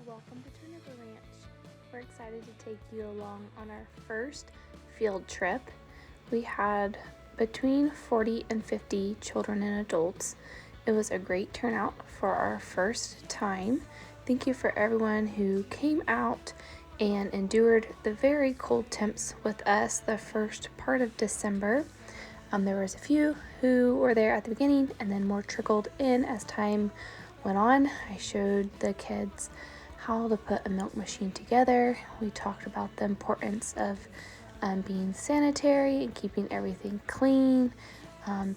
Welcome to Trinity Ranch. We're excited to take you along on our first field trip. We had between 40 and 50 children and adults. It was a great turnout for our first time. Thank you for everyone who came out and endured the very cold temps with us the first part of December. There was a few who were there at the beginning and then more trickled in as time went on. I showed the kids how to put a milk machine together. We talked about the importance of being sanitary and keeping everything clean,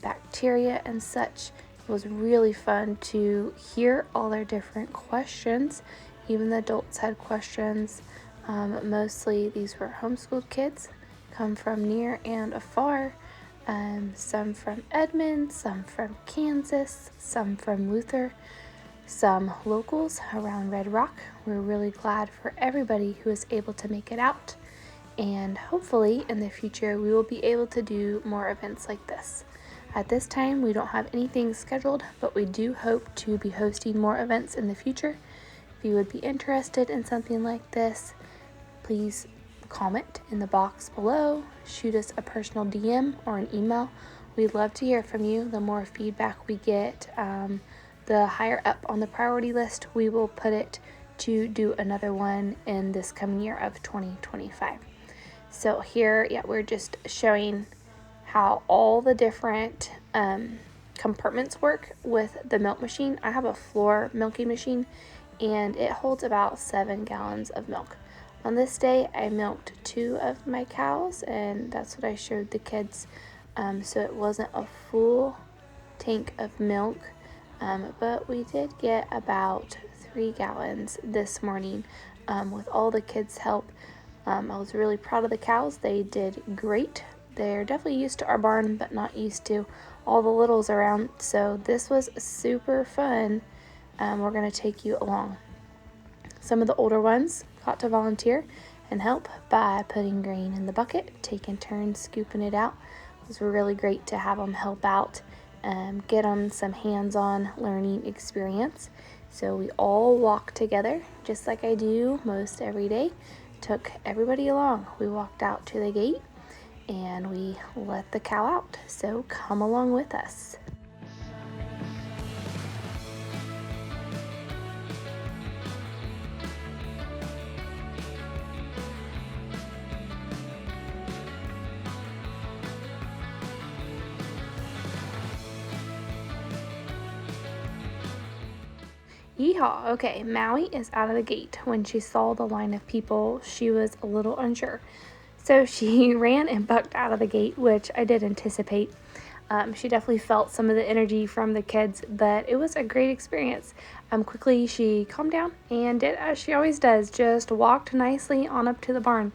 bacteria and such. It was really fun to hear all their different questions. Even the adults had questions. Mostly these were homeschooled kids, come from near and afar. Some from Edmond, some from Kansas, some from Luther, some locals around Red Rock. We're really glad for everybody who was able to make it out, and hopefully in the future we will be able to do more events like this. At this time we don't have anything scheduled, but we do hope to be hosting more events in the future. If you would be interested in something like this, please comment in the box below, shoot us a personal DM or an email. We'd love to hear from you. The more feedback we get, the higher up on the priority list we will put it to do another one in this coming year of 2025. So here, we're just showing how all the different compartments work with the milk machine. I have a floor milking machine and it holds about 7 gallons of milk. On this day, I milked 2 of my cows, and that's what I showed the kids. So it wasn't a full tank of milk, but we did get about 3 gallons this morning with all the kids' help. I was really proud of the cows. They did great. They're definitely used to our barn, but not used to all the littles around. So this was super fun. We're going to take you along. Some of the older ones got to volunteer and help by putting grain in the bucket, taking turns scooping it out. It was really great to have them help out, get them some hands-on learning experience. So we all walked together, just like I do most every day. Took everybody along. We walked out to the gate and we let the cow out. So come along with us. Yeehaw! Okay, Maui is out of the gate. When she saw the line of people, she was a little unsure. So she ran and bucked out of the gate, which I did anticipate. She definitely felt some of the energy from the kids, but it was a great experience. Quickly she calmed down and did as she always does, just walked nicely on up to the barn.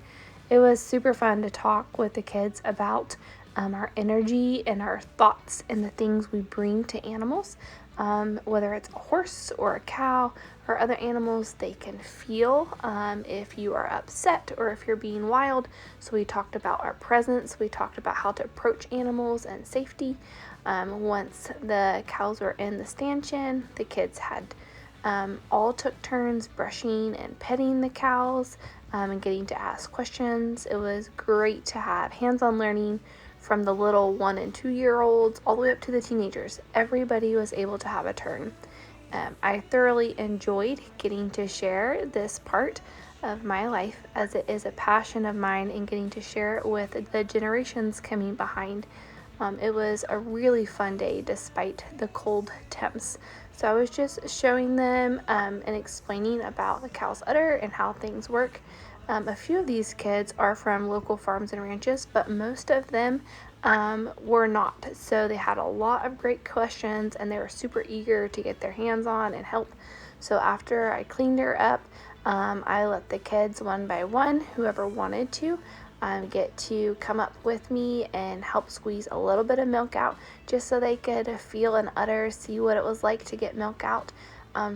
It was super fun to talk with the kids about our energy and our thoughts and the things we bring to animals. Whether it's a horse or a cow or other animals, they can feel if you are upset or if you're being wild. So we talked about our presence. We talked about how to approach animals and safety. Once the cows were in the stanchion, the kids had all took turns brushing and petting the cows and getting to ask questions. It was great to have hands-on learning from the little 1 and 2 year olds all the way up to the teenagers. Everybody was able to have a turn. I thoroughly enjoyed getting to share this part of my life, as it is a passion of mine, and getting to share it with the generations coming behind. It was a really fun day despite the cold temps. So I was just showing them and explaining about the cow's udder and how things work. A few of these kids are from local farms and ranches, but most of them were not. So they had a lot of great questions and they were super eager to get their hands on and help. So after I cleaned her up, I let the kids one by one, whoever wanted to, get to come up with me and help squeeze a little bit of milk out, just so they could feel an udder, see what it was like to get milk out.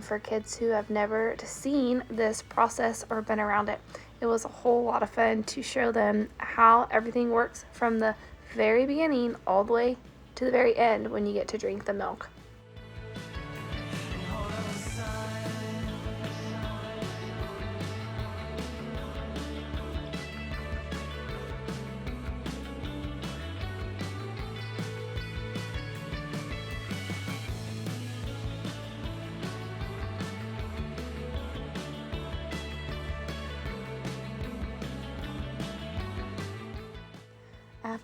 For kids who have never seen this process or been around it. It was a whole lot of fun to show them how everything works from the very beginning all the way to the very end when you get to drink the milk.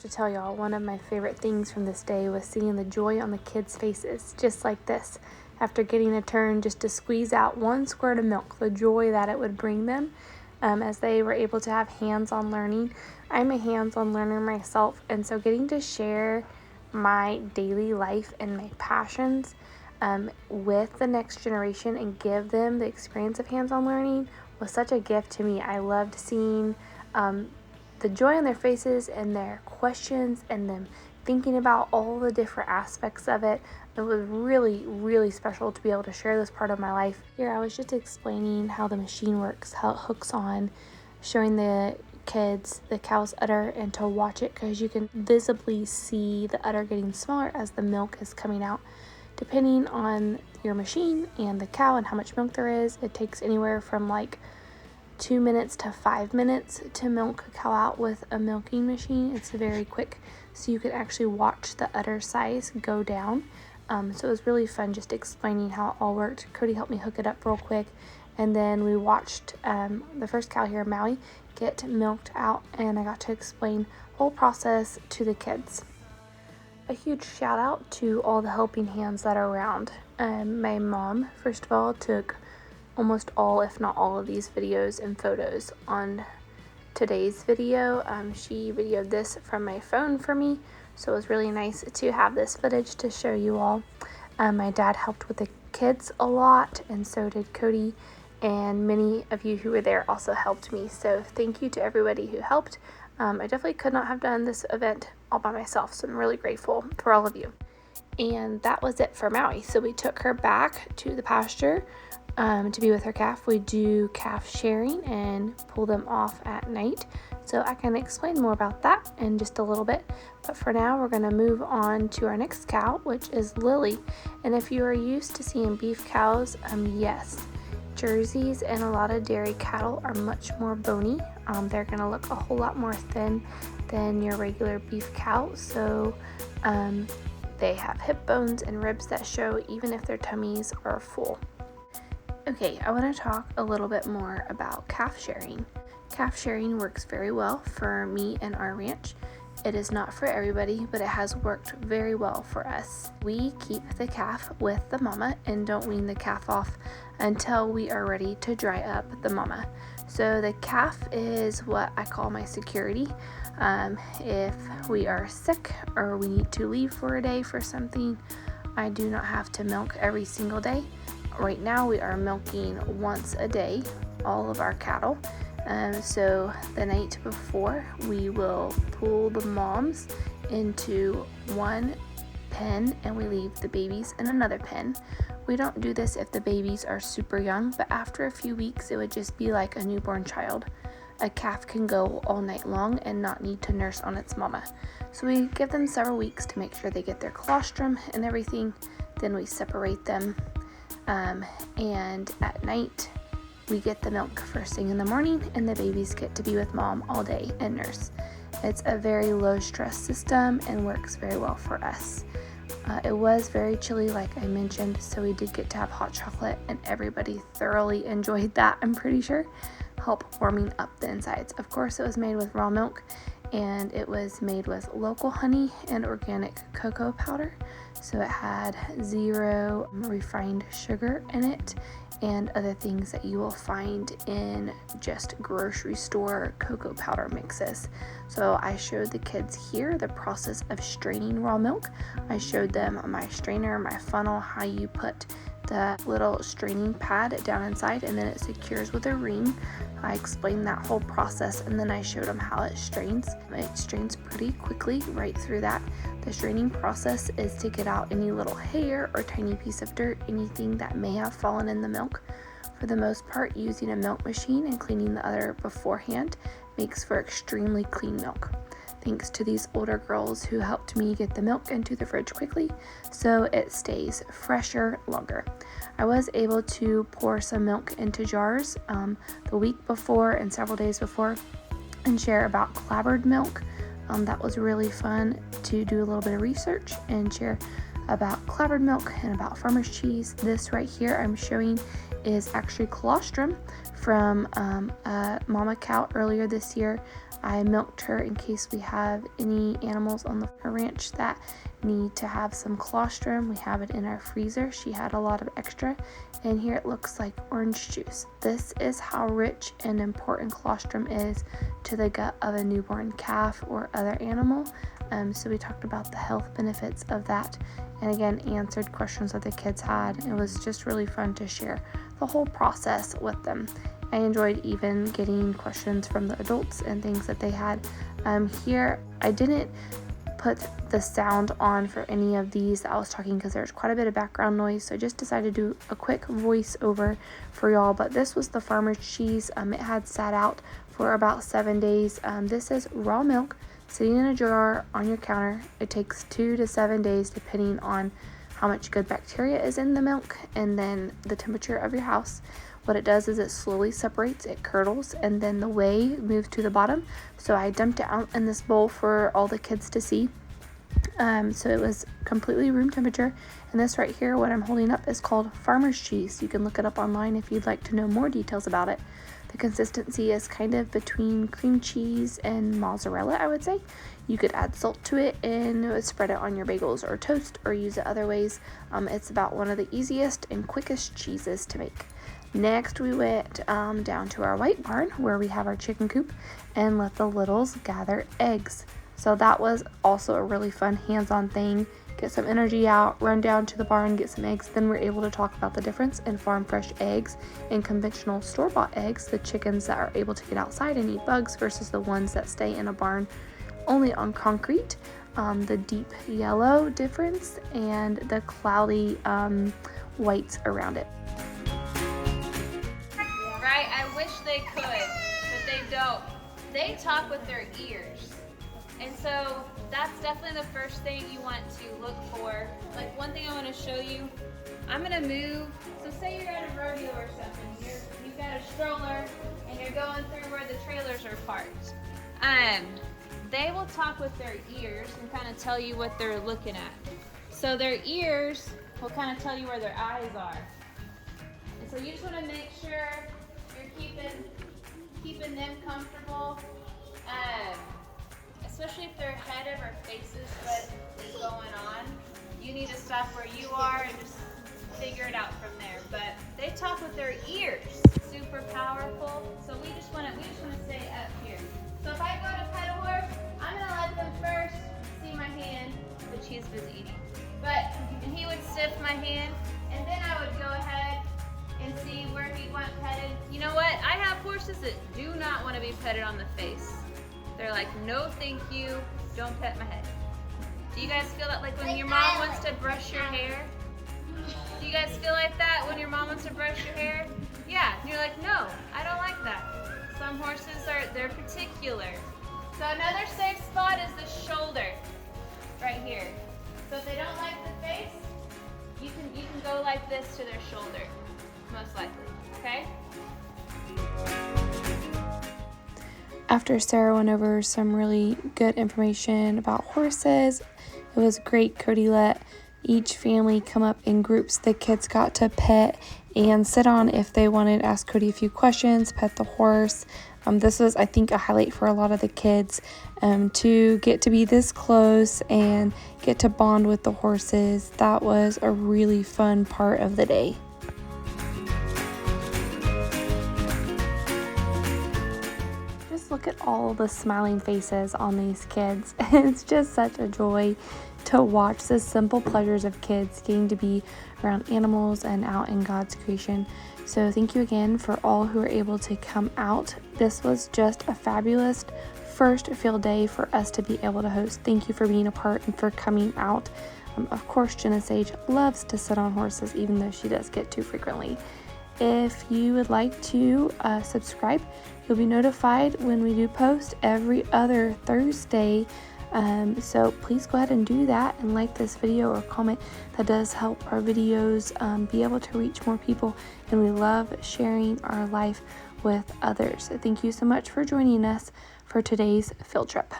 to tell y'all, one of my favorite things from this day was seeing the joy on the kids' faces, just like this. After getting a turn just to squeeze out one squirt of milk, the joy that it would bring them as they were able to have hands-on learning. I'm a hands-on learner myself, and so getting to share my daily life and my passions with the next generation and give them the experience of hands-on learning was such a gift to me. I loved seeing the joy on their faces and their questions and them thinking about all the different aspects of it. It was really, really special to be able to share this part of my life. Here I was just explaining how the machine works, how it hooks on, showing the kids the cow's udder and to watch it because you can visibly see the udder getting smaller as the milk is coming out. Depending on your machine and the cow and how much milk there is, it takes anywhere from like 2 minutes to 5 minutes to milk a cow out with a milking machine. It's very quick, so you could actually watch the udder size go down. So it was really fun just explaining how it all worked. Cody helped me hook it up real quick, and then we watched the first cow here, Maui, get milked out, and I got to explain the whole process to the kids. A huge shout out to all the helping hands that are around. My mom, first of all, took almost all, if not all, of these videos and photos on today's video. She videoed this from my phone for me, so it was really nice to have this footage to show you all. My dad helped with the kids a lot, and so did Cody, and many of you who were there also helped me, so thank you to everybody who helped. I definitely could not have done this event all by myself, so I'm really grateful for all of you. And that was it for Maui. So we took her back to the pasture to be with her calf. We do calf sharing and pull them off at night. So I can explain more about that in just a little bit. But for now, we're going to move on to our next cow, which is Lily. And if you are used to seeing beef cows, yes, Jerseys and a lot of dairy cattle are much more bony. They're going to look a whole lot more thin than your regular beef cow. So they have hip bones and ribs that show even if their tummies are full. Okay, I want to talk a little bit more about calf sharing. Calf sharing works very well for me and our ranch. It is not for everybody, but it has worked very well for us. We keep the calf with the mama and don't wean the calf off until we are ready to dry up the mama. So the calf is what I call my security. If we are sick or we need to leave for a day for something, I do not have to milk every single day. Right now we are milking once a day, all of our cattle. So the night before, we will pull the moms into one pen and we leave the babies in another pen. We don't do this if the babies are super young, but after a few weeks, it would just be like a newborn child. A calf can go all night long and not need to nurse on its mama. So we give them several weeks to make sure they get their colostrum and everything. Then we separate them. And at night, we get the milk first thing in the morning, and the babies get to be with mom all day and nurse. It's a very low stress system and works very well for us. It was very chilly, like I mentioned, so we did get to have hot chocolate, and everybody thoroughly enjoyed that, I'm pretty sure. Help warming up the insides. Of course, it was made with raw milk, and it was made with local honey and organic cocoa powder. So it had 0 refined sugar in it and other things that you will find in just grocery store cocoa powder mixes. So I showed the kids here the process of straining raw milk. I showed them my strainer, my funnel, how you put the little straining pad down inside and then it secures with a ring. I explained that whole process and then I showed them how it strains. It strains pretty quickly right through that. The straining process is to get out any little hair or tiny piece of dirt, anything that may have fallen in the milk. For the most part, using a milk machine and cleaning the udder beforehand makes for extremely clean milk. Thanks to these older girls who helped me get the milk into the fridge quickly, so it stays fresher longer. I was able to pour some milk into jars the week before and several days before and share about clabbered milk. That was really fun to do a little bit of research and share about clabbered milk and about farmer's cheese. This right here I'm showing is actually colostrum from a mama cow earlier this year. I milked her in case we have any animals on the ranch that need to have some colostrum. We have it in our freezer. She had a lot of extra, and here it looks like orange juice. This is how rich and important colostrum is to the gut of a newborn calf or other animal. So we talked about the health benefits of that, and again answered questions that the kids had. It was just really fun to share the whole process with them. I enjoyed even getting questions from the adults and things that they had. Here I didn't put the sound on for any of these that I was talking because there's quite a bit of background noise, so I just decided to do a quick voiceover for y'all. But this was the farmer's cheese. It had sat out for about 7 days. This is raw milk sitting in a jar on your counter. It takes 2 to 7 days depending on how much good bacteria is in the milk and then the temperature of your house. What it does is it slowly separates, it curdles, and then the whey moves to the bottom. So I dumped it out in this bowl for all the kids to see. So it was completely room temperature. And this right here, what I'm holding up, is called farmer's cheese. You can look it up online if you'd like to know more details about it. The consistency is kind of between cream cheese and mozzarella, I would say. You could add salt to it and spread it on your bagels or toast, or use it other ways. It's about one of the easiest and quickest cheeses to make. Next, we went down to our white barn where we have our chicken coop and let the littles gather eggs. So that was also a really fun hands-on thing. Get some energy out, run down to the barn, get some eggs. Then we're able to talk about the difference in farm fresh eggs and conventional store-bought eggs, the chickens that are able to get outside and eat bugs versus the ones that stay in a barn only on concrete, the deep yellow difference and the cloudy whites around it. Right? I wish they could, but they don't. They talk with their ears. And so that's definitely the first thing you want to look for. Like, one thing I want to show you, I'm going to move. So say you're at a rodeo or something. You've got a stroller and you're going through where the trailers are parked. They will talk with their ears and kind of tell you what they're looking at. So their ears will kind of tell you where their eyes are. And so you just want to make sure you're keeping them comfortable. Especially if their head over faces what is going on, you need to stop where you are and just figure it out from there. But they talk with their ears, super powerful. So we just want to stay up here. So if I go to pet a horse, I'm gonna let them first see my hand, which he's busy eating. And he would sniff my hand, and then I would go ahead and see where he'd want petted. You know what? I have horses that do not want to be petted on the face. They're like, no thank you, don't pet my head. Do you guys feel that, like when your mom wants to brush your hair? Do you guys feel like that when your mom wants to brush your hair? Yeah, and you're like, no, I don't like that. Some horses they're particular. So another safe spot is the shoulder, right here. So if they don't like the face, you can go like this to their shoulder, most likely, okay? After Sarah went over some really good information about horses, it was great. Cody let each family come up in groups the kids got to pet and sit on if they wanted. Ask Cody a few questions, pet the horse. This was, I think, a highlight for a lot of the kids to get to be this close and get to bond with the horses. That was a really fun part of the day. Look at all the smiling faces on these kids. It's just such a joy to watch the simple pleasures of kids getting to be around animals and out in God's creation. So thank you again for all who are able to come out. This was just a fabulous first field day for us to be able to host. Thank you for being a part and for coming out. Of course, Jenna Sage loves to sit on horses, even though she does get too frequently. If you would like to subscribe, you'll be notified when we do post every other Thursday. So please go ahead and do that and like this video or comment. That does help our videos be able to reach more people, and we love sharing our life with others. So thank you so much for joining us for today's field trip.